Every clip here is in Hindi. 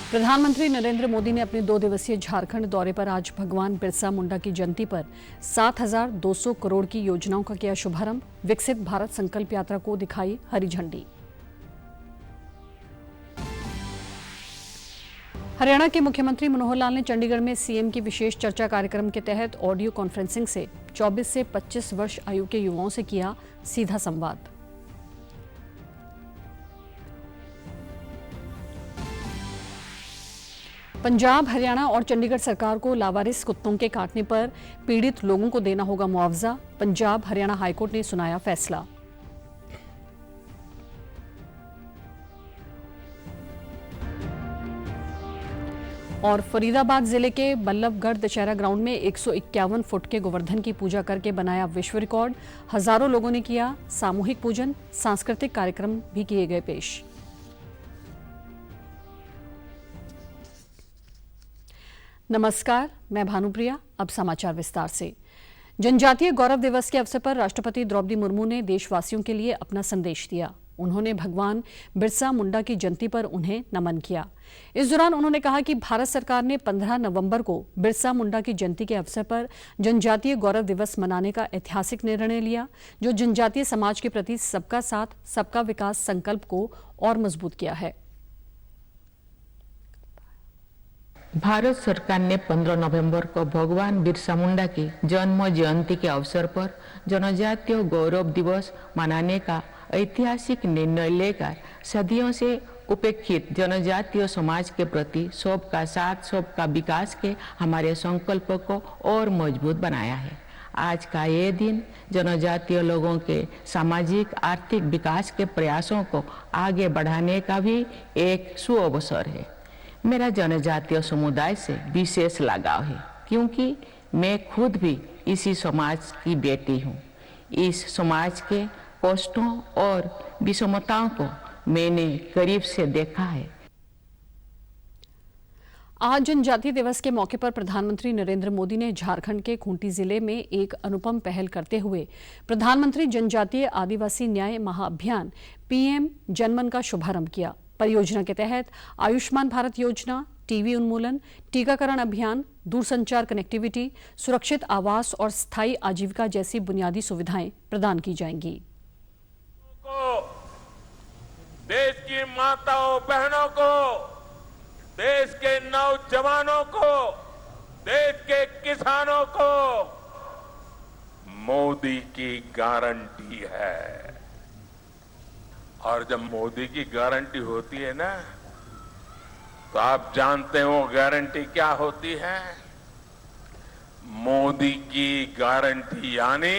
प्रधानमंत्री नरेंद्र मोदी ने अपने 2 दिवसीय झारखंड दौरे पर आज भगवान बिरसा मुंडा की जयंती पर 7,200 करोड़ की योजनाओं का किया शुभारंभ। विकसित भारत संकल्प यात्रा को दिखाई हरी झंडी। हरियाणा के मुख्यमंत्री मनोहर लाल ने चंडीगढ़ में सीएम की विशेष चर्चा कार्यक्रम के तहत ऑडियो कॉन्फ्रेंसिंग से 24 से 25 वर्ष आयु के युवाओं से किया सीधा संवाद। पंजाब, हरियाणा और चंडीगढ़ सरकार को लावारिस कुत्तों के काटने पर पीड़ित लोगों को देना होगा मुआवजा। पंजाब हरियाणा हाईकोर्ट ने सुनाया फैसला। और फरीदाबाद जिले के बल्लभगढ़ दशहरा ग्राउंड में 151 फुट के गोवर्धन की पूजा करके बनाया विश्व रिकॉर्ड। हजारों लोगों ने किया सामूहिक पूजन, सांस्कृतिक कार्यक्रम भी किए गए पेश। नमस्कार, मैं भानुप्रिया। अब समाचार विस्तार से। जनजातीय गौरव दिवस के अवसर पर राष्ट्रपति द्रौपदी मुर्मू ने देशवासियों के लिए अपना संदेश दिया। उन्होंने भगवान बिरसा मुंडा की जयंती पर उन्हें नमन किया। इस दौरान उन्होंने कहा कि भारत सरकार ने 15 नवंबर को बिरसा मुंडा की जयंती के अवसर पर जनजातीय गौरव दिवस मनाने का ऐतिहासिक निर्णय लिया, जो जनजातीय समाज के प्रति सबका साथ सबका विकास संकल्प को और मजबूत किया है। भारत सरकार ने 15 नवंबर को भगवान बिरसा मुंडा की जन्म जयंती के अवसर पर जनजातीय गौरव दिवस मनाने का ऐतिहासिक निर्णय लेकर सदियों से उपेक्षित जनजातीय समाज के प्रति सबका साथ सबका विकास के हमारे संकल्प को और मजबूत बनाया है। आज का ये दिन जनजातीय लोगों के सामाजिक आर्थिक विकास के प्रयासों को आगे बढ़ाने का भी एक सुअवसर है। मेरा जनजातीय समुदाय से विशेष लगाव है, क्योंकि मैं खुद भी इसी समाज की बेटी हूँ। इस समाज के कष्टों और विषमताओं को मैंने करीब से देखा है। आज जनजातीय दिवस के मौके पर प्रधानमंत्री नरेंद्र मोदी ने झारखंड के खूंटी जिले में एक अनुपम पहल करते हुए प्रधानमंत्री जनजातीय आदिवासी न्याय महाअभियान पीएम जनमन का शुभारंभ किया। परियोजना के तहत आयुष्मान भारत योजना, टीबी उन्मूलन, टीकाकरण अभियान, दूरसंचार कनेक्टिविटी, सुरक्षित आवास और स्थायी आजीविका जैसी बुनियादी सुविधाएं प्रदान की जाएंगी। देश की माताओं बहनों को, देश के नौजवानों को, देश के किसानों को मोदी की गारंटी है। और जब मोदी की गारंटी होती है ना, तो आप जानते हो गारंटी क्या होती है? मोदी की गारंटी यानी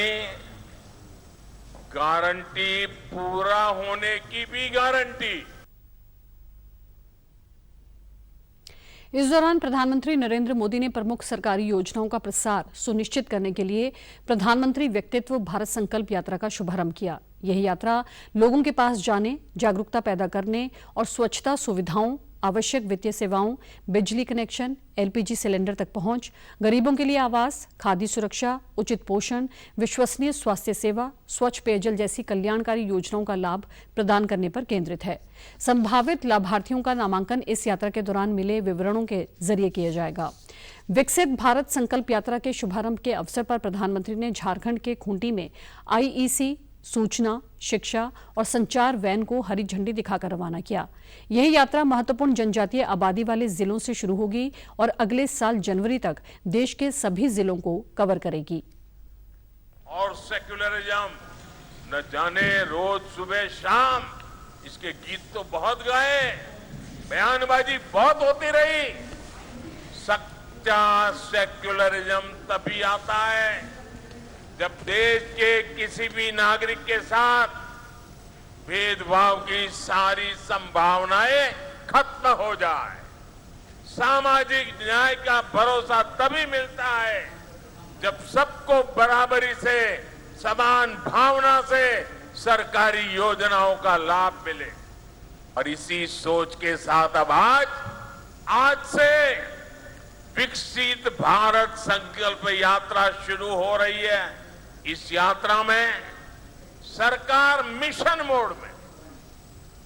गारंटी पूरा होने की भी गारंटी। इस दौरान प्रधानमंत्री नरेंद्र मोदी ने प्रमुख सरकारी योजनाओं का प्रसार सुनिश्चित करने के लिए प्रधानमंत्री व्यक्तित्व भारत संकल्प यात्रा का शुभारंभ किया। यह यात्रा लोगों के पास जाने, जागरूकता पैदा करने और स्वच्छता सुविधाओं, आवश्यक वित्तीय सेवाओं, बिजली कनेक्शन, एलपीजी सिलेंडर तक पहुंच, गरीबों के लिए आवास, खाद्य सुरक्षा, उचित पोषण, विश्वसनीय स्वास्थ्य सेवा, स्वच्छ पेयजल जैसी कल्याणकारी योजनाओं का लाभ प्रदान करने पर केंद्रित है। संभावित लाभार्थियों का नामांकन इस यात्रा के दौरान मिले विवरणों के जरिए किया जाएगा। विकसित भारत संकल्प यात्रा के शुभारंभ के अवसर पर प्रधानमंत्री ने झारखंड के खूंटी में आईईसी, सूचना, शिक्षा और संचार वैन को हरी झंडी दिखाकर रवाना किया। यह यात्रा महत्वपूर्ण जनजातीय आबादी वाले जिलों से शुरू होगी और अगले साल जनवरी तक देश के सभी जिलों को कवर करेगी। और सेक्युलरिज्म न जाने रोज सुबह शाम इसके गीत तो बहुत गाए, बयानबाजी बहुत होती रही। सच्चा सेक्युलरिज्म तभी आता है जब देश के किसी भी नागरिक के साथ भेदभाव की सारी संभावनाएं खत्म हो जाए। सामाजिक न्याय का भरोसा तभी मिलता है जब सबको बराबरी से, समान भावना से सरकारी योजनाओं का लाभ मिले। और इसी सोच के साथ अब आज से विकसित भारत संकल्प यात्रा शुरू हो रही है। इस यात्रा में सरकार मिशन मोड में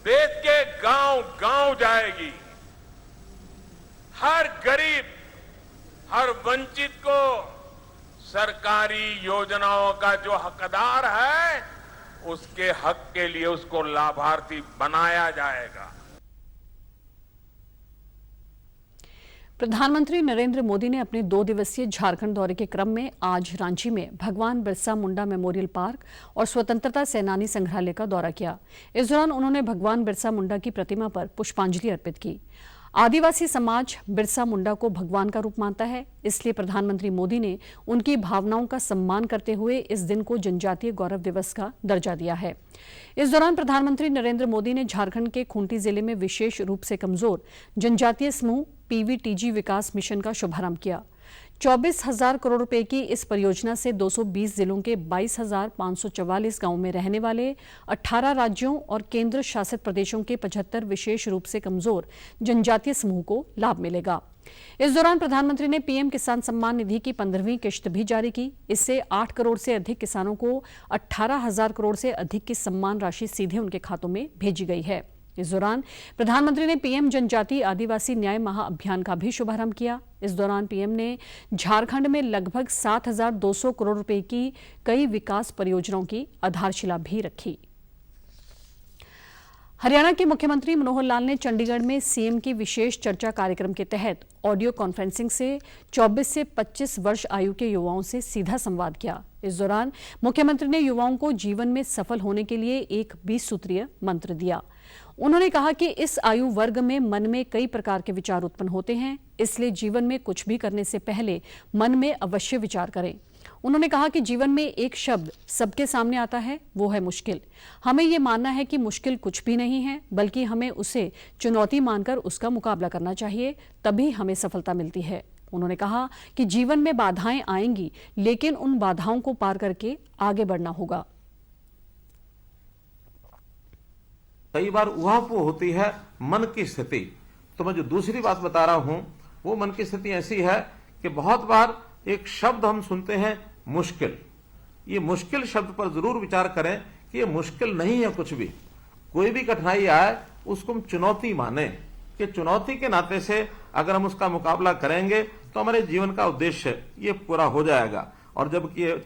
देश के गांव-गांव जाएगी। हर गरीब, हर वंचित को सरकारी योजनाओं का जो हकदार है, उसके हक के लिए उसको लाभार्थी बनाया जाएगा। प्रधानमंत्री नरेंद्र मोदी ने अपने 2 दिवसीय झारखंड दौरे के क्रम में आज रांची में भगवान बिरसा मुंडा मेमोरियल पार्क और स्वतंत्रता सेनानी संग्रहालय का दौरा किया। इस दौरान उन्होंने भगवान बिरसा मुंडा की प्रतिमा पर पुष्पांजलि अर्पित की। आदिवासी समाज बिरसा मुंडा को भगवान का रूप मानता है, इसलिए प्रधानमंत्री मोदी ने उनकी भावनाओं का सम्मान करते हुए इस दिन को जनजातीय गौरव दिवस का दर्जा दिया है। इस दौरान प्रधानमंत्री नरेंद्र मोदी ने झारखंड के खूंटी जिले में विशेष रूप से कमजोर जनजातीय समूह पीवीटीजी विकास मिशन का शुभारंभ किया। 24,000 करोड़ रुपए की इस परियोजना से 220 जिलों के 22,544 गांवों में रहने वाले 18 राज्यों और केंद्र शासित प्रदेशों के 75 विशेष रूप से कमजोर जनजातीय समूह को लाभ मिलेगा। इस दौरान प्रधानमंत्री ने पीएम किसान सम्मान निधि की 15वीं किश्त भी जारी की। इससे 8 करोड़ से अधिक किसानों को 18,000 करोड़ से अधिक की सम्मान राशि सीधे उनके खातों में भेजी गई है। इस दौरान प्रधानमंत्री ने पीएम जनजातीय आदिवासी न्याय महाअभियान का भी शुभारंभ किया। इस दौरान पीएम ने झारखंड में लगभग 7,200 करोड़ रुपए की कई विकास परियोजनाओं की आधारशिला भी रखी। हरियाणा के मुख्यमंत्री मनोहर लाल ने चंडीगढ़ में सीएम की विशेष चर्चा कार्यक्रम के तहत ऑडियो कॉन्फ्रेंसिंग से 24 से 25 वर्ष आयु के युवाओं से सीधा संवाद किया। इस दौरान मुख्यमंत्री ने युवाओं को जीवन में सफल होने के लिए एक 20 सूत्रीय मंत्र दिया। उन्होंने कहा कि इस आयु वर्ग में मन में कई प्रकार के विचार उत्पन्न होते हैं, इसलिए जीवन में कुछ भी करने से पहले मन में अवश्य विचार करें। उन्होंने कहा कि जीवन में एक शब्द सबके सामने आता है, वो है मुश्किल। हमें ये मानना है कि मुश्किल कुछ भी नहीं है, बल्कि हमें उसे चुनौती मानकर उसका मुकाबला करना चाहिए, तभी हमें सफलता मिलती है। उन्होंने कहा कि जीवन में बाधाएं आएंगी, लेकिन उन बाधाओं को पार करके आगे बढ़ना होगा। कई बार उहापोह होती है मन की स्थिति। तो मैं जो दूसरी बात बता रहा हूं वो मन की स्थिति ऐसी है कि बहुत बार एक शब्द हम सुनते हैं मुश्किल। ये मुश्किल शब्द पर जरूर विचार करें कि ये मुश्किल नहीं है कुछ भी। कोई भी कठिनाई आए उसको हम चुनौती माने कि चुनौती के नाते से अगर हम उसका मुकाबला करेंगे तो हमारे जीवन का उद्देश्य ये पूरा हो जाएगा। और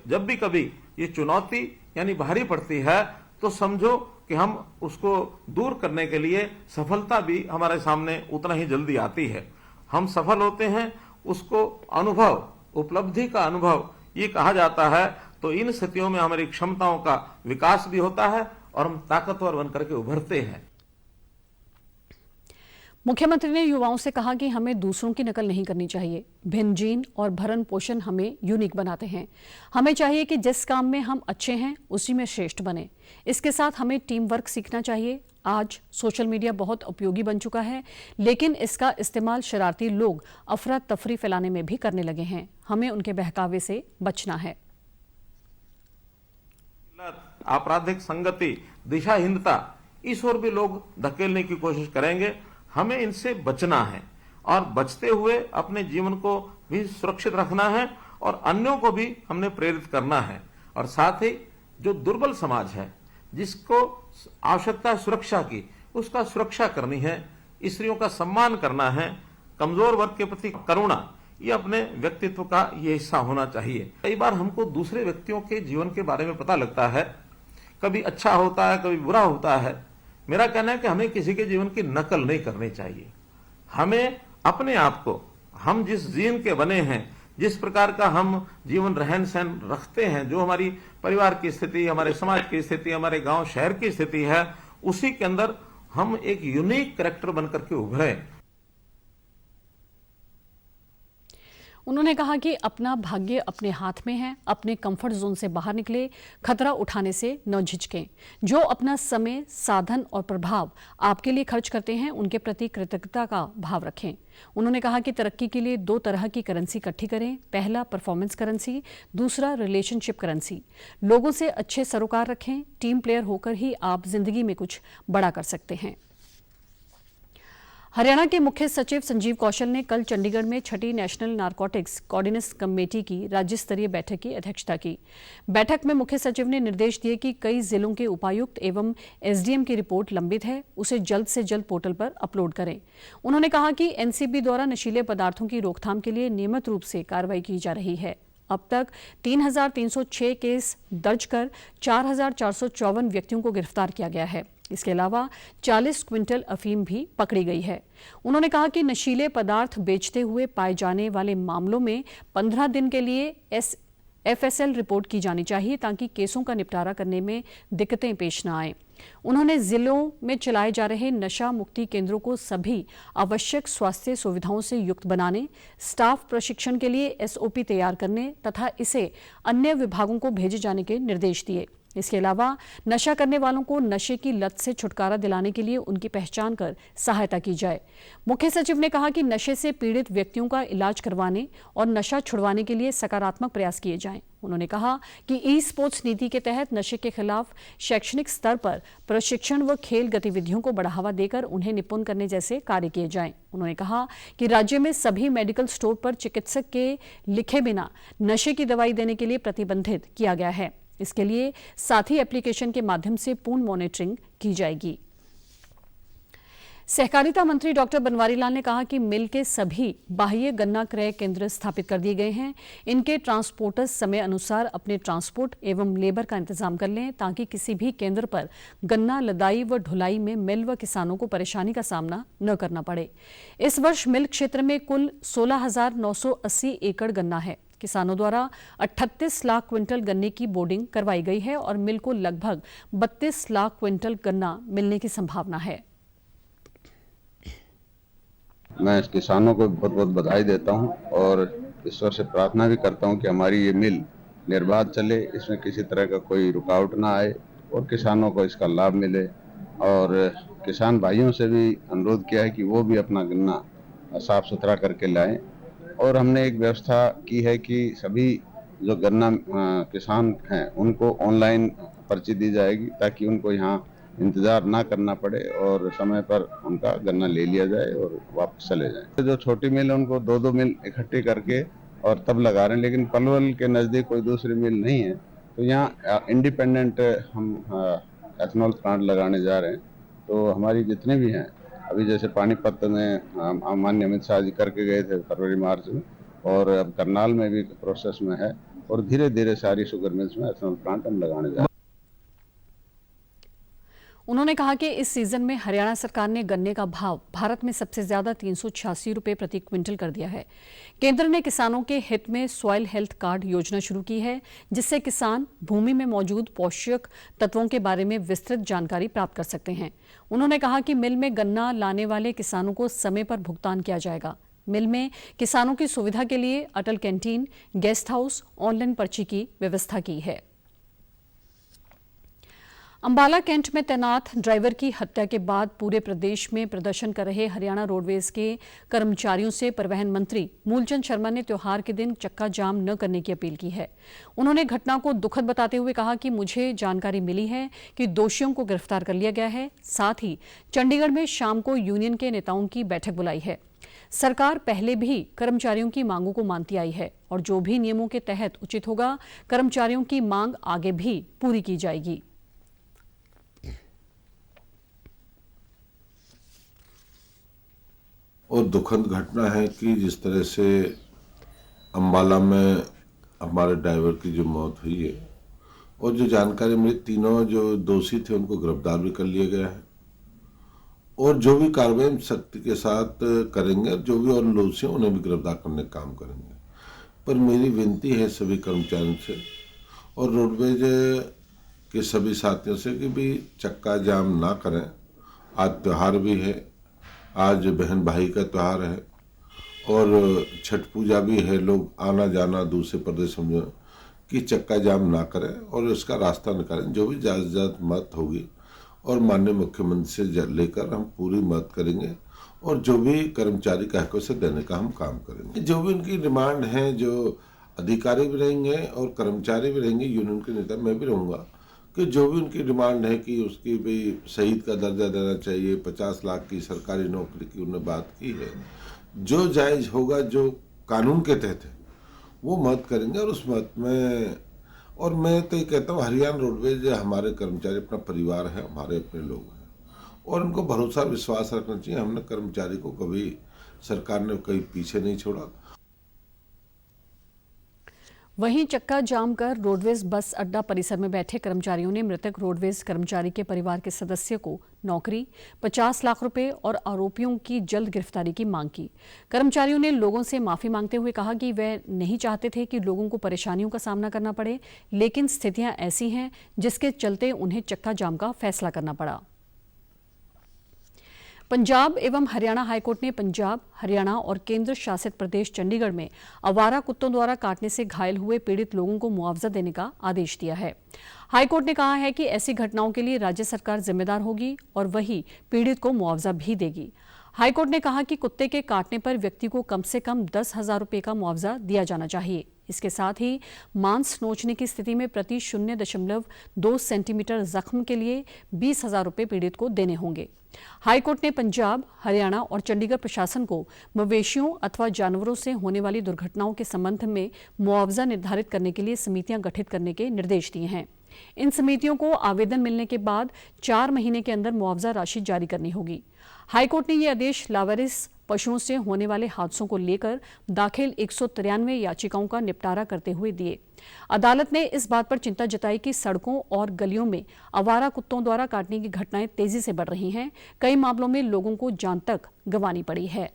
जब भी कभी ये चुनौती यानी भारी पड़ती है तो समझो कि हम उसको दूर करने के लिए सफलता भी हमारे सामने उतना ही जल्दी आती है। हम सफल होते हैं उसको अनुभव, उपलब्धि का अनुभव ये कहा जाता है। तो इन स्थितियों में हमारी क्षमताओं का विकास भी होता है और हम ताकतवर बनकर के उभरते हैं। मुख्यमंत्री ने युवाओं से कहा कि हमें दूसरों की नकल नहीं करनी चाहिए। भिन्न जीन और भरण पोषण हमें यूनिक बनाते हैं। हमें चाहिए कि जिस काम में हम अच्छे हैं उसी में श्रेष्ठ बने। इसके साथ हमें टीम वर्क सीखना चाहिए। आज सोशल मीडिया बहुत उपयोगी बन चुका है, लेकिन इसका इस्तेमाल शरारती लोग अफरा तफरी फैलाने में भी करने लगे हैं। हमें उनके बहकावे से बचना है। आपराधिक संगति, दिशाहीनता, इस ओर भी लोग धकेलने की कोशिश करेंगे। हमें इनसे बचना है और बचते हुए अपने जीवन को भी सुरक्षित रखना है और अन्यों को भी हमने प्रेरित करना है। और साथ ही जो दुर्बल समाज है, जिसको आवश्यकता है सुरक्षा की, उसका सुरक्षा करनी है। स्त्रियों का सम्मान करना है। कमजोर वर्ग के प्रति करुणा, ये अपने व्यक्तित्व का ये हिस्सा होना चाहिए। कई बार हमको दूसरे व्यक्तियों के जीवन के बारे में पता लगता है, कभी अच्छा होता है, कभी बुरा होता है। मेरा कहना है कि हमें किसी के जीवन की नकल नहीं करनी चाहिए। हमें अपने आप को, हम जिस जीन के बने हैं, जिस प्रकार का हम जीवन रहन सहन रखते हैं, जो हमारी परिवार की स्थिति, हमारे समाज की स्थिति, हमारे गांव शहर की स्थिति है, उसी के अंदर हम एक यूनिक कैरेक्टर बनकर के उभरे। उन्होंने कहा कि अपना भाग्य अपने हाथ में है। अपने कंफर्ट जोन से बाहर निकले, खतरा उठाने से न झिझकें। जो अपना समय, साधन और प्रभाव आपके लिए खर्च करते हैं, उनके प्रति कृतज्ञता का भाव रखें। उन्होंने कहा कि तरक्की के लिए 2 तरह की करेंसी इकट्ठी करें। पहला परफॉर्मेंस करेंसी, दूसरा रिलेशनशिप करेंसी। लोगों से अच्छे सरोकार रखें। टीम प्लेयर होकर ही आप जिंदगी में कुछ बड़ा कर सकते हैं। हरियाणा के मुख्य सचिव संजीव कौशल ने कल चंडीगढ़ में छठी नेशनल नारकोटिक्स कोऑर्डिनेशन कमेटी की राज्य स्तरीय बैठक की अध्यक्षता की। बैठक में मुख्य सचिव ने निर्देश दिए कि कई जिलों के उपायुक्त एवं एसडीएम की रिपोर्ट लंबित है, उसे जल्द से जल्द पोर्टल पर अपलोड करें। उन्होंने कहा कि एनसीबी द्वारा नशीले पदार्थों की रोकथाम के लिए नियमित रूप से कार्रवाई की जा रही है। अब तक 3,306 केस दर्ज कर 4,454 व्यक्तियों को गिरफ्तार किया गया है। इसके अलावा 40 क्विंटल अफीम भी पकड़ी गई है। उन्होंने कहा कि नशीले पदार्थ बेचते हुए पाए जाने वाले मामलों में 15 दिन के लिए FSL रिपोर्ट की जानी चाहिए ताकि केसों का निपटारा करने में दिक्कतें पेश न आए। उन्होंने जिलों में चलाए जा रहे नशा मुक्ति केंद्रों को सभी आवश्यक स्वास्थ्य सुविधाओं से युक्त बनाने, स्टाफ प्रशिक्षण के लिए SOP तैयार करने तथा इसे अन्य विभागों को भेजे जाने के निर्देश दिए। इसके अलावा नशा करने वालों को नशे की लत से छुटकारा दिलाने के लिए उनकी पहचान कर सहायता की जाए। मुख्य सचिव ने कहा कि नशे से पीड़ित व्यक्तियों का इलाज करवाने और नशा छुड़वाने के लिए सकारात्मक प्रयास किए जाएं। उन्होंने कहा कि ई-स्पोर्ट्स नीति के तहत नशे के खिलाफ शैक्षणिक स्तर पर प्रशिक्षण व खेल गतिविधियों को बढ़ावा देकर उन्हें निपुण करने जैसे कार्य किए जाएं। उन्होंने कहा कि राज्य में सभी मेडिकल स्टोर पर चिकित्सक के लिखे बिना नशे की दवाई देने के लिए प्रतिबंधित किया गया है। इसके लिए साथी एप्लीकेशन के माध्यम से पूर्ण मॉनिटरिंग की जाएगी। सहकारिता मंत्री डॉक्टर बनवारी लाल ने कहा कि मिल के सभी बाह्य गन्ना क्रय केंद्र स्थापित कर दिए गए हैं। इनके ट्रांसपोर्टर्स समय अनुसार अपने ट्रांसपोर्ट एवं लेबर का इंतजाम कर लें ताकि किसी भी केंद्र पर गन्ना लदाई व ढुलाई में मिल व किसानों को परेशानी का सामना न करना पड़े। इस वर्ष मिल क्षेत्र में कुल 16,980 एकड़ गन्ना है। किसानों द्वारा 38 लाख क्विंटल गन्ने की बोर्डिंग करवाई गई है और मिल को लगभग 32 लाख क्विंटल गन्ना मिलने की संभावना है। मैं किसानों को बहुत बहुत बधाई देता हूं और ईश्वर से प्रार्थना भी करता हूं कि हमारी ये मिल निर्बाध चले, इसमें किसी तरह का कोई रुकावट ना आए और किसानों को इसका लाभ मिले। और किसान भाइयों से भी अनुरोध किया है कि वो भी अपना गन्ना साफ सुथरा करके लाएं। और हमने एक व्यवस्था की है कि सभी जो गन्ना किसान हैं उनको ऑनलाइन पर्ची दी जाएगी ताकि उनको यहाँ इंतज़ार ना करना पड़े और समय पर उनका गन्ना ले लिया जाए और वापस चले जाए। जो छोटी मिल है उनको 2-2 मिल इकट्ठी करके और तब लगा रहे हैं, लेकिन पलवल के नज़दीक कोई दूसरी मिल नहीं है तो यहाँ इंडिपेंडेंट हम एथनॉल प्लांट लगाने जा रहे हैं। तो हमारी जितने भी हैं अभी जैसे पानीपत में माननीय अमित शाह जी करके गए थे फरवरी मार्च में, और अब करनाल में भी प्रोसेस में है और धीरे धीरे सारी शुगर मिल्स में एथनॉल प्लांट हम लगाने जा रहे हैं। उन्होंने कहा कि इस सीजन में हरियाणा सरकार ने गन्ने का भाव भारत में सबसे ज्यादा 386 रुपए प्रति क्विंटल कर दिया है। केंद्र ने किसानों के हित में सॉइल हेल्थ कार्ड योजना शुरू की है, जिससे किसान भूमि में मौजूद पोषक तत्वों के बारे में विस्तृत जानकारी प्राप्त कर सकते हैं। उन्होंने कहा कि मिल में गन्ना लाने वाले किसानों को समय पर भुगतान किया जाएगा। मिल में किसानों की सुविधा के लिए अटल कैंटीन, गेस्ट हाउस, ऑनलाइन पर्ची की व्यवस्था की है। अंबाला कैंट में तैनात ड्राइवर की हत्या के बाद पूरे प्रदेश में प्रदर्शन कर रहे हरियाणा रोडवेज के कर्मचारियों से परिवहन मंत्री मूलचंद शर्मा ने त्योहार के दिन चक्का जाम न करने की अपील की है। उन्होंने घटना को दुखद बताते हुए कहा कि मुझे जानकारी मिली है कि दोषियों को गिरफ्तार कर लिया गया है। साथ ही चंडीगढ़ में शाम को यूनियन के नेताओं की बैठक बुलाई है। सरकार पहले भी कर्मचारियों की मांगों को मानती आई है और जो भी नियमों के तहत उचित होगा, कर्मचारियों की मांग आगे भी पूरी की जाएगी। और दुखद घटना है कि जिस तरह से अंबाला में हमारे ड्राइवर की जो मौत हुई है और जो जानकारी मिली, तीनों जो दोषी थे उनको गिरफ्तार भी कर लिया गया है और जो भी कार्रवाई सख्ती के साथ करेंगे, जो भी और दोषी हैं उन्हें भी गिरफ्तार करने का काम करेंगे। पर मेरी विनती है सभी कर्मचारियों से और रोडवेज के सभी साथियों से कि भी चक्का जाम ना करें। आज त्यौहार भी है, आज बहन भाई का त्यौहार है और छठ पूजा भी है। लोग आना जाना दूसरे प्रदेशों में कि चक्का जाम ना करें और इसका रास्ता निकालें। जो भी जायज़ मत होगी और माननीय मुख्यमंत्री से लेकर हम पूरी मदद करेंगे और जो भी कर्मचारी का हक से देने का हम काम करेंगे। जो भी उनकी डिमांड है, जो अधिकारी भी रहेंगे और कर्मचारी भी रहेंगे, यूनियन के नेता मैं भी रहूँगा कि जो भी उनकी डिमांड है कि उसकी भी शहीद का दर्जा देना चाहिए, 50 लाख की सरकारी नौकरी की उन्होंने बात की है। जो जायज़ होगा, जो कानून के तहत है, वो मत करेंगे। और उस मत में, और मैं तो ये कहता हूँ, हरियाणा रोडवेज हमारे कर्मचारी अपना परिवार है, हमारे अपने लोग हैं, और उनको भरोसा विश्वास रखना चाहिए। हमने कर्मचारी को कभी, सरकार ने कहीं पीछे नहीं छोड़ा। वहीं चक्का जाम कर रोडवेज बस अड्डा परिसर में बैठे कर्मचारियों ने मृतक रोडवेज कर्मचारी के परिवार के सदस्य को नौकरी, 50 लाख रुपए और आरोपियों की जल्द गिरफ्तारी की मांग की। कर्मचारियों ने लोगों से माफी मांगते हुए कहा कि वे नहीं चाहते थे कि लोगों को परेशानियों का सामना करना पड़े, लेकिन स्थितियां ऐसी हैं जिसके चलते उन्हें चक्का जाम का फैसला करना पड़ा। पंजाब एवं हरियाणा हाईकोर्ट ने पंजाब, हरियाणा और केंद्र शासित प्रदेश चंडीगढ़ में आवारा कुत्तों द्वारा काटने से घायल हुए पीड़ित लोगों को मुआवजा देने का आदेश दिया है। हाईकोर्ट ने कहा है कि ऐसी घटनाओं के लिए राज्य सरकार जिम्मेदार होगी और वही पीड़ित को मुआवजा भी देगी। हाईकोर्ट ने कहा कि कुत्ते के काटने पर व्यक्ति को कम से कम 10,000 रुपये का मुआवजा दिया जाना चाहिए। इसके साथ ही मांस नोचने की स्थिति में प्रति 0.2 सेंटीमीटर जख्म के लिए 20,000 रुपये पीड़ित को देने होंगे। हाईकोर्ट ने पंजाब, हरियाणा और चंडीगढ़ प्रशासन को मवेशियों अथवा जानवरों से होने वाली दुर्घटनाओं के संबंध में मुआवजा निर्धारित करने के लिए समितियां गठित करने के निर्देश दिए हैं। इन समितियों को आवेदन मिलने के बाद 4 महीने के अंदर मुआवजा राशि जारी करनी होगी। हाईकोर्ट ने ये आदेश लावारिस पशुओं से होने वाले हादसों को लेकर दाखिल 193 याचिकाओं का निपटारा करते हुए दिए। अदालत ने इस बात पर चिंता जताई कि सड़कों और गलियों में आवारा कुत्तों द्वारा काटने की घटनाएं तेजी से बढ़ रही हैं। कई मामलों में लोगों को जान तक गंवानी पड़ी है।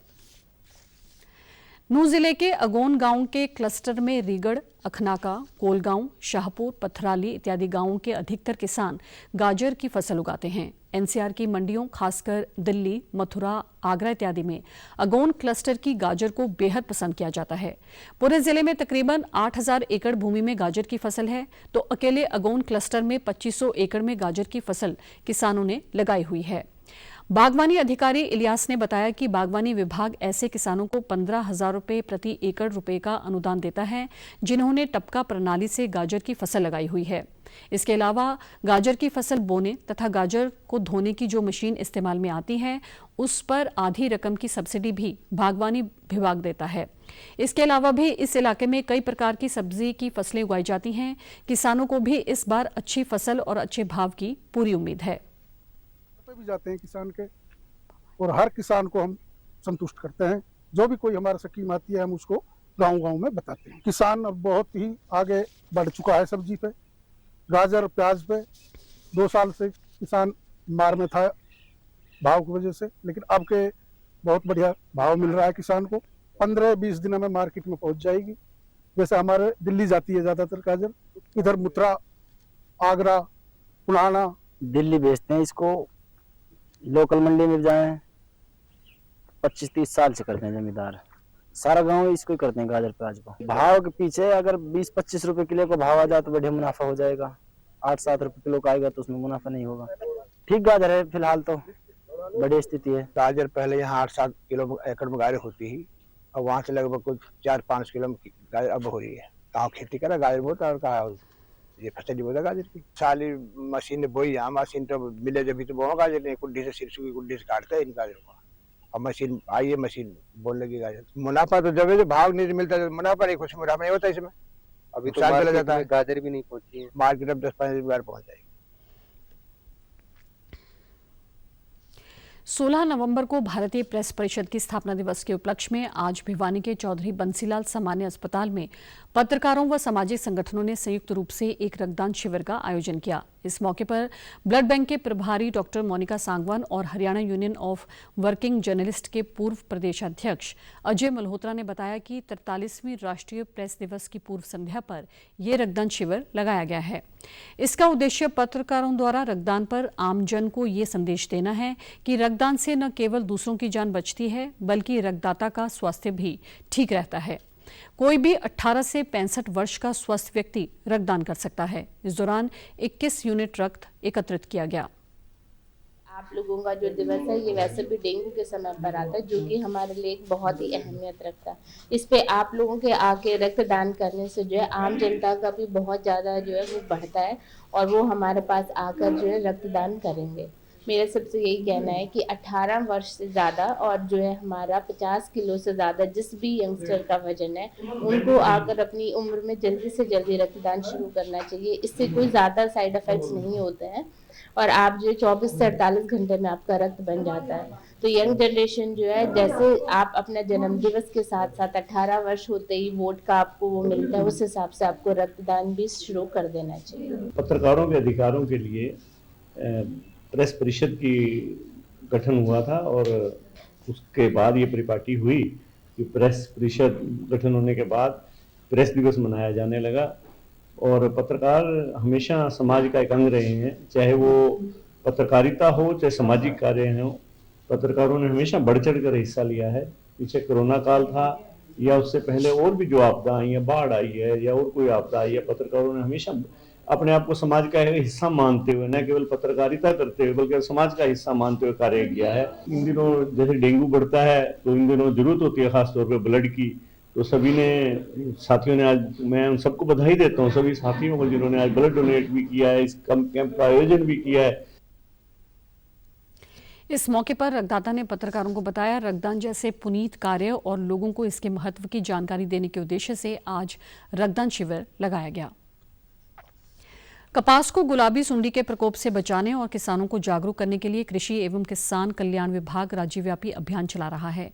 नूंह जिले के अगोन गांव के क्लस्टर में रीगढ़, अखनाका, कोलगांव, शाहपुर, पथराली इत्यादि गांवों के अधिकतर किसान गाजर की फसल उगाते हैं। एनसीआर की मंडियों, खासकर दिल्ली, मथुरा, आगरा इत्यादि में अगोन क्लस्टर की गाजर को बेहद पसंद किया जाता है। पूरे जिले में तकरीबन 8,000 एकड़ भूमि में गाजर की फसल है, तो अकेले अगोन क्लस्टर में 2500 एकड़ में गाजर की फसल किसानों ने लगाई हुई है। बागवानी अधिकारी इलियास ने बताया कि बागवानी विभाग ऐसे किसानों को 15,000 रुपये प्रति एकड़ रुपए का अनुदान देता है जिन्होंने टपका प्रणाली से गाजर की फसल लगाई हुई है। इसके अलावा गाजर की फसल बोने तथा गाजर को धोने की जो मशीन इस्तेमाल में आती है उस पर आधी रकम की सब्सिडी भी बागवानी विभाग देता है। इसके अलावा भी इस इलाके में कई प्रकार की सब्जी की फसलें उगाई जाती हैं। किसानों को भी इस बार अच्छी फसल और अच्छे भाव की पूरी उम्मीद है। भी जाते हैं किसान के, और हर किसान को हम संतुष्ट करते हैं। जो भी कोई हमारा स्कीम आती है हम उसको गांव-गांव में बताते हैं। किसान अब बहुत ही आगे बढ़ चुका है सब्जी पे, गाजर, प्याज पे। 2 साल से किसान मार में था भाव की वजह से, लेकिन अब के बहुत बढ़िया भाव मिल रहा है किसान को। 15-20 दिनों में मार्केट में पहुंच जाएगी। जैसे हमारे दिल्ली जाती है ज्यादातर गाजर, इधर मथुरा, आगरा, पुराना, दिल्ली भेजते हैं इसको। लोकल मंडी में जाए 25-30 साल से करते हैं जमींदार। सारा गांव इसको ही करते हैं गाजर प्याज को। भाव के पीछे अगर 20-25 रुपए किलो का भाव आ जाए तो बढ़िया मुनाफा हो जाएगा। 8-7 रुपए किलो का आएगा तो उसमें मुनाफा नहीं होगा। ठीक गाजर है फिलहाल तो बड़ी स्थिति है। गाजर पहले यहाँ 8-7 किलो एकड़ में गाजर होती ही, और वहाँ से लगभग कुछ 4-5 किलो गाजर अब हो रही है। कहाँ खेती करा गाजर बोता और कहा ये फसल ही बोता गाजर की। साली मशीन ने बोई, यहाँ मशीन तो मिले जब भी तो बोआ गाजर नहीं, कुड्डी से सिरसू की कुड्डी से काटते हैं इन गाजर को। अब मशीन आई है, मशीन बोल लगी गाजर। मुनाफा तो जब भाव नहीं मिलता तो मुनाफा नहीं, कुछ मुनाफा नहीं होता इसमें। अभी तो चला जाता है, गाजर भी नहीं पहुंची है मार्केट। अब 10-15 बार पहुंच जाएगी। 16 नवंबर को भारतीय प्रेस परिषद की स्थापना दिवस के उपलक्ष्य में आज भिवानी के चौधरी बंसीलाल सामान्य अस्पताल में पत्रकारों व सामाजिक संगठनों ने संयुक्त रूप से एक रक्तदान शिविर का आयोजन किया। इस मौके पर ब्लड बैंक के प्रभारी डॉक्टर मोनिका सांगवान और Haryana union of working journalist के पूर्व प्रदेशाध्यक्ष अजय मल्होत्रा ने बताया कि 43वीं राष्ट्रीय प्रेस दिवस की पूर्व संध्या पर यह रक्तदान शिविर लगाया गया है। इसका उद्देश्य पत्रकारों द्वारा रक्तदान पर आमजन को ये संदेश देना है कि रक्तदान से न केवल दूसरों की जान बचती है बल्कि रक्तदाता का स्वास्थ्य भी ठीक रहता है। कोई भी 18 से 65 वर्ष का स्वस्थ व्यक्ति रक्तदान कर सकता है। इस दौरान 21 यूनिट रक्त एकत्रित किया गया। आप लोगों का जो दिवस है ये वैसे भी डेंगू के समय पर आता है, जो कि हमारे लिए एक बहुत ही अहमियत रखता है। इस पे आप लोगों के आके रक्तदान करने से जो है आम जनता का भी बहुत ज़्यादा जो है वो बढ़ता है और वो हमारे पास आकर जो है रक्तदान करेंगे। मेरा सबसे यही कहना है कि 18 वर्ष से ज़्यादा और जो है हमारा 50 किलो से ज़्यादा जिस भी यंगस्टर का वजन है उनको आकर अपनी उम्र में जल्दी से जल्दी रक्तदान शुरू करना चाहिए। इससे कोई ज़्यादा साइड इफ़ेक्ट्स नहीं होते हैं और आप जो 24 से 48 घंटे में आपका रक्त बन जाता है। तो यंग जनरेशन जो है, जैसे आप अपना जन्मदिवस के साथ साथ 18 वर्ष होते ही वोट का आपको वो मिलता है, उस हिसाब से आपको रक्तदान भी शुरू कर देना चाहिए। पत्रकारों के अधिकारों के लिए प्रेस परिषद की गठन हुआ था और उसके बाद ये परिपाटी हुई कि प्रेस परिषद गठन होने के बाद प्रेस दिवस मनाया जाने लगा। और पत्रकार हमेशा समाज का एक अंग रहे हैं, चाहे वो पत्रकारिता हो चाहे सामाजिक कार्य हो, पत्रकारों ने हमेशा बढ़ चढ़ कर हिस्सा लिया है। पीछे कोरोना काल था या उससे पहले और भी जो आपदा आई है, बाढ़ आई है या और कोई आपदा आई है, पत्रकारों ने हमेशा अपने आप को समाज का हिस्सा मानते हुए, न केवल पत्रकारिता करते हुए बल्कि समाज का हिस्सा मानते हुए कार्य किया है। इन दिनों जैसे डेंगू बढ़ता है तो इन दिनों जरूरत होती है खासतौर पे ब्लड की, तो सभी ने साथियों ने आज, मैं उन सबको बधाई देता हूँ सभी साथियों को जिन्होंने आज ब्लड डोनेट भी किया है, इस कैंप का आयोजन भी किया है। इस मौके पर रक्तदाता ने पत्रकारों को बताया रक्तदान जैसे पुनीत कार्य और लोगों को इसके महत्व की जानकारी देने के उद्देश्य से आज रक्तदान शिविर लगाया गया। कपास को गुलाबी सुंडी के प्रकोप से बचाने और किसानों को जागरूक करने के लिए कृषि एवं किसान कल्याण विभाग राज्यव्यापी अभियान चला रहा है।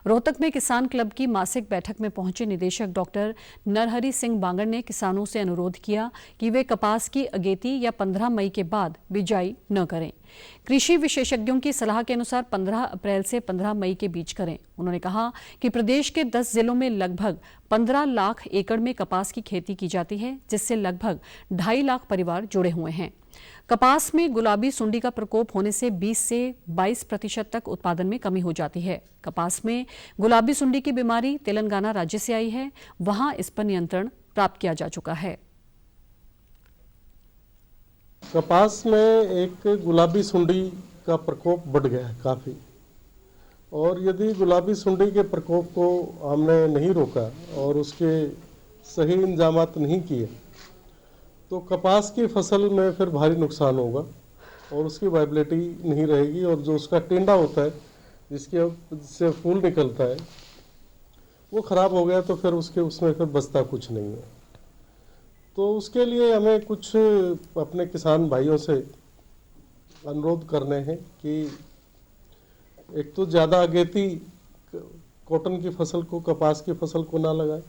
रोहतक में किसान क्लब की मासिक बैठक में पहुंचे निदेशक डॉक्टर नरहरि सिंह बांगड़ ने किसानों से अनुरोध किया कि वे कपास की अगेती या 15 मई के बाद बिजाई न करें। कृषि विशेषज्ञों की सलाह के अनुसार 15 अप्रैल से 15 मई के बीच करें। उन्होंने कहा कि प्रदेश के 10 जिलों में लगभग 15 लाख एकड़ में कपास की खेती की जाती है, जिससे लगभग 2.5 लाख परिवार जुड़े हुए हैं। कपास में गुलाबी सुंडी का प्रकोप होने से 20 से 22% तक उत्पादन में कमी हो जाती है। कपास में गुलाबी सुंडी की बीमारी तेलंगाना राज्य से आई है, वहां इस पर नियंत्रण प्राप्त किया जा चुका है। कपास में एक गुलाबी सुंडी का प्रकोप बढ़ गया है काफ़ी, और यदि गुलाबी सुंडी के प्रकोप को हमने नहीं रोका और उसके सही इंतजामात नहीं किए तो कपास की फसल में फिर भारी नुकसान होगा और उसकी वाइबिलिटी नहीं रहेगी, और जो उसका टेंडा होता है जिससे फूल निकलता है वो ख़राब हो गया तो फिर उसमें फिर बचता कुछ नहीं है। तो उसके लिए हमें कुछ अपने किसान भाइयों से अनुरोध करने हैं कि एक तो ज़्यादा अगेती कॉटन की फसल को, कपास की फसल को ना लगाए,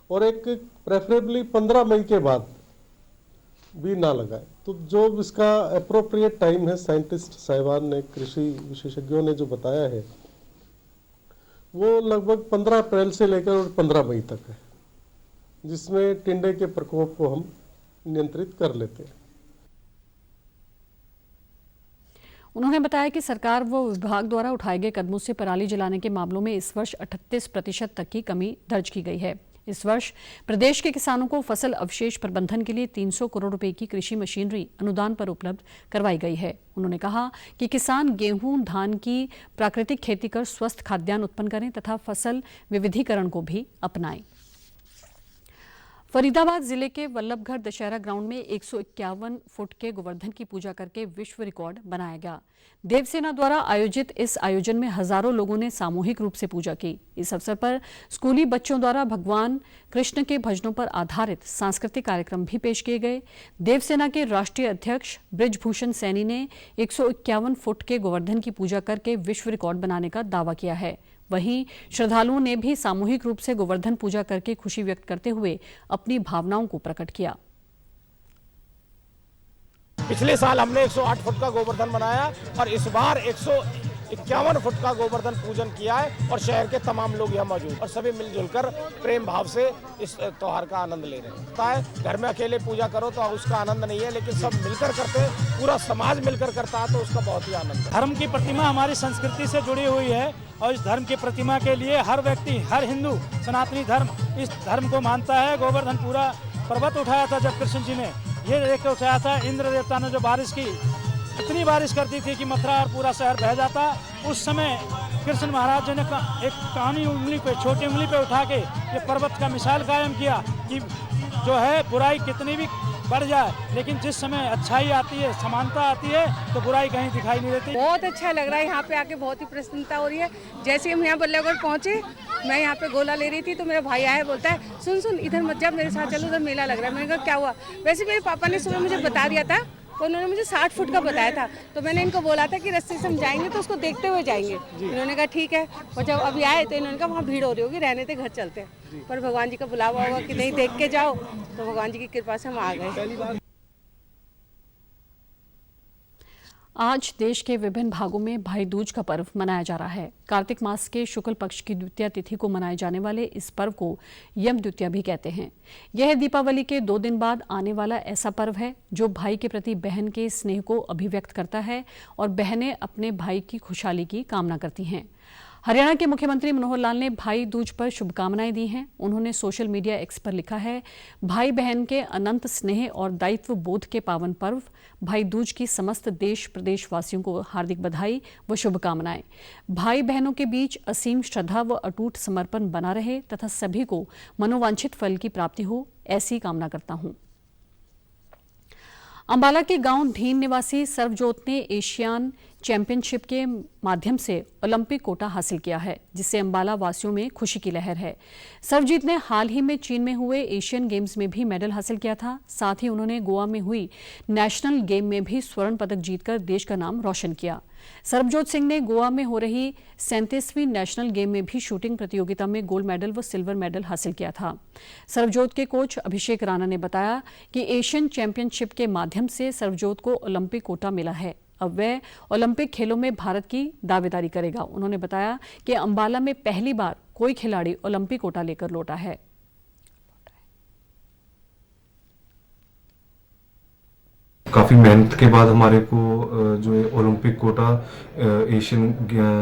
और एक प्रेफरेबली 15 मई के बाद भी ना लगाए। तो जो इसका अप्रोप्रिएट टाइम है, साइंटिस्ट साहिबान ने, कृषि विशेषज्ञों ने जो बताया है वो लगभग 15 अप्रैल से लेकर 15 मई तक है, जिसमें टिंडे के प्रकोप को हम नियंत्रित कर लेते हैं। उन्होंने बताया कि सरकार व विभाग द्वारा उठाए गए कदमों से पराली जलाने के मामलों में इस वर्ष 38% तक की कमी दर्ज की गई है। इस वर्ष प्रदेश के किसानों को फसल अवशेष प्रबंधन के लिए 300 करोड़ रुपए की कृषि मशीनरी अनुदान पर उपलब्ध करवाई गई है। उन्होंने कहा कि किसान गेहूं, धान की प्राकृतिक खेती कर स्वस्थ खाद्यान्न उत्पन्न करें तथा फसल विविधीकरण को भी अपनाएं। फरीदाबाद जिले के वल्लभगढ़ दशहरा ग्राउंड में 151 फुट के गोवर्धन की पूजा करके विश्व रिकॉर्ड बनाया गया। देवसेना द्वारा आयोजित इस आयोजन में हजारों लोगों ने सामूहिक रूप से पूजा की। इस अवसर पर स्कूली बच्चों द्वारा भगवान कृष्ण के भजनों पर आधारित सांस्कृतिक कार्यक्रम भी पेश किए गए। देवसेना के राष्ट्रीय अध्यक्ष बृजभूषण सैनी ने 151 फुट के गोवर्धन की पूजा करके विश्व रिकॉर्ड बनाने का दावा किया है। वहीं श्रद्धालुओं ने भी सामूहिक रूप से गोवर्धन पूजा करके खुशी व्यक्त करते हुए अपनी भावनाओं को प्रकट किया। पिछले साल हमने 108 फुट का गोवर्धन बनाया और इस बार 151 फुट का गोवर्धन पूजन किया है और शहर के तमाम लोग यहाँ मौजूद और सभी मिलजुल कर प्रेम भाव से इस त्योहार का आनंद ले रहे हैं। घर में अकेले पूजा करो तो उसका आनंद नहीं है, लेकिन सब मिलकर करते हैं, पूरा समाज मिलकर करता है तो उसका बहुत ही आनंद है। धर्म की प्रतिमा हमारी संस्कृति से जुड़ी हुई है और इस धर्म की प्रतिमा के लिए हर व्यक्ति, हर हिंदू सनातनी धर्म इस धर्म को मानता है। गोवर्धन पूरा पर्वत उठाया था जब कृष्ण जी ने ये लेकर उठाया था, इंद्र देवता ने जो बारिश की इतनी बारिश करती थी कि मथुरा और पूरा शहर बह जाता। उस समय कृष्ण महाराज जी ने एक कानी उंगली पे, छोटी उंगली पे उठा के ये पर्वत का मिसाल कायम किया कि जो है बुराई कितनी भी बढ़ जाए, लेकिन जिस समय अच्छाई आती है, समानता आती है, तो बुराई कहीं दिखाई नहीं देती। बहुत अच्छा लग रहा है यहाँ पे आके, बहुत ही प्रसन्नता हो रही है। जैसे हम यहाँ बल्लभगढ़ पहुँचे, मैं यहाँ पे गोला ले रही थी तो मेरा भाई आया, बोलता है सुन इधर मत जा, मेरे साथ चलो, उधर मेला लग रहा है। मैंने कहा क्या हुआ? वैसे मेरे पापा ने सुबह मुझे बता दिया था, तो उन्होंने मुझे 60 फुट का बताया था, तो मैंने इनको बोला था कि रास्ते से हम जाएंगे तो उसको देखते हुए जाएंगे। इन्होंने कहा ठीक है। और जब अभी आए तो इन्होंने कहा वहाँ भीड़ हो रही होगी, रहने थे, घर चलते हैं। पर भगवान जी का बुलावा होगा कि नहीं, देख के जाओ, तो भगवान जी की कृपा से हम आ गए। आज देश के विभिन्न भागों में भाई दूज का पर्व मनाया जा रहा है। कार्तिक मास के शुक्ल पक्ष की द्वितीया तिथि को मनाए जाने वाले इस पर्व को यम द्वितीया भी कहते हैं। यह दीपावली के 2 दिन बाद आने वाला ऐसा पर्व है जो भाई के प्रति बहन के स्नेह को अभिव्यक्त करता है और बहनें अपने भाई की खुशहाली की कामना करती हैं। हरियाणा के मुख्यमंत्री मनोहर लाल ने भाई दूज पर शुभकामनाएं दी हैं। उन्होंने सोशल मीडिया एक्स पर लिखा है, भाई बहन के अनंत स्नेह और दायित्व बोध के पावन पर्व भाई दूज की समस्त देश प्रदेश वासियों को हार्दिक बधाई व शुभकामनाएं। भाई बहनों के बीच असीम श्रद्धा व अटूट समर्पण बना रहे तथा सभी को मनोवांछित फल की प्राप्ति हो, ऐसी कामना करता हूं। अंबाला के गांव ढीन निवासी सर्वजोत ने एशियन चैंपियनशिप के माध्यम से ओलंपिक कोटा हासिल किया है, जिससे अंबाला वासियों में खुशी की लहर है। सर्वजीत ने हाल ही में चीन में हुए एशियन गेम्स में भी मेडल हासिल किया था। साथ ही उन्होंने गोवा में हुई नेशनल गेम में भी स्वर्ण पदक जीतकर देश का नाम रोशन किया। सर्वजोत सिंह ने गोवा में हो रही 37वीं नेशनल गेम में भी शूटिंग प्रतियोगिता में गोल्ड मेडल व सिल्वर मेडल हासिल किया था। सर्वजोत के कोच अभिषेक राणा ने बताया कि एशियन चैंपियनशिप के माध्यम से सर्वजोत को ओलंपिक कोटा मिला है। अब वह ओलंपिक खेलों में भारत की दावेदारी करेगा। उन्होंने बताया कि अंबाला में पहली बार कोई खिलाड़ी ओलंपिक कोटा लेकर लौटा है। काफ़ी मेहनत के बाद हमारे को जो है ओलंपिक कोटा एशियन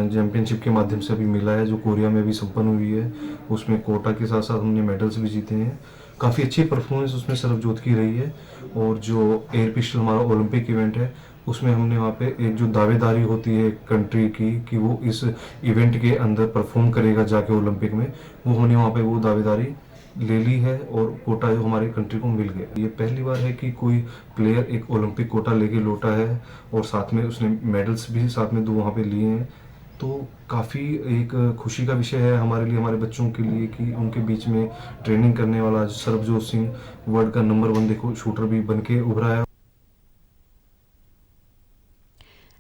चैंपियनशिप के माध्यम से अभी मिला है, जो कोरिया में भी संपन्न हुई है। उसमें कोटा के साथ साथ हमने मेडल्स भी जीते हैं। काफ़ी अच्छी परफॉर्मेंस उसमें सर्वजोत की रही है। और जो एयर पिस्टल हमारा ओलंपिक इवेंट है, उसमें हमने वहाँ पे एक जो दावेदारी होती है कंट्री की कि वो इस इवेंट के अंदर परफॉर्म करेगा जाके ओलंपिक में, वो हमने वहाँ पे वो दावेदारी ले ली है और कोटा जो हमारी कंट्री को मिल गया। ये पहली बार है कि कोई प्लेयर एक ओलंपिक कोटा लेके लौटा है और साथ में उसने मेडल्स भी साथ में 2 वहाँ पे लिए हैं। तो काफ़ी एक खुशी का विषय है हमारे लिए, हमारे बच्चों के लिए कि उनके बीच में ट्रेनिंग करने वाला सर्वजोत सिंह वर्ल्ड का नंबर 1 देखो शूटर भी बन के उभरा है।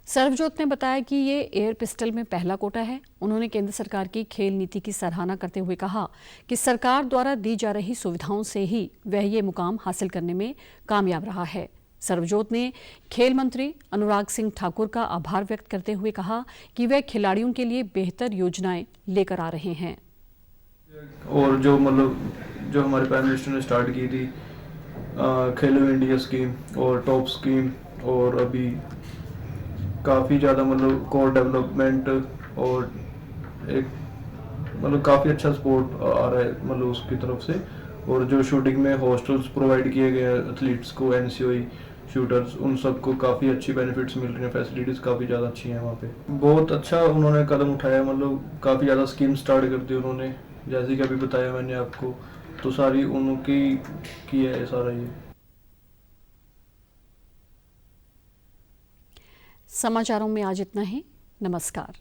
सर्वजोत ने बताया कि ये एयर पिस्टल में पहला कोटा है। उन्होंने केंद्र सरकार की खेल नीति की सराहना करते हुए कहा कि सरकार द्वारा दी जा रही सुविधाओं से ही वह ये मुकाम हासिल करने में कामयाब रहा है। सर्वजोत ने खेल मंत्री अनुराग सिंह ठाकुर का आभार व्यक्त करते हुए कहा कि वह खिलाड़ियों के लिए बेहतर योजनाएं लेकर आ रहे हैं। और जो जो हमारे प्राइम मिनिस्टर ने स्टार्ट की थी खेलो इंडिया स्कीम और टॉप स्कीम, और अभी काफ़ी ज़्यादा कोर डेवलपमेंट और एक काफ़ी अच्छा सपोर्ट आ रहा है उसकी तरफ से। और जो शूटिंग में हॉस्टल्स प्रोवाइड किए गए हैं एथलीट्स को, NCOI शूटर्स, उन सबको काफ़ी अच्छी बेनिफिट्स मिल रही हैं, फैसिलिटीज़ काफ़ी ज़्यादा अच्छी हैं वहाँ पे। बहुत अच्छा उन्होंने कदम उठाया, काफ़ी ज़्यादा स्कीम स्टार्ट कर दी उन्होंने, जैसे कि अभी बताया मैंने आपको, तो सारी उनकी की है सारा ये। समाचारों में आज इतना ही। नमस्कार।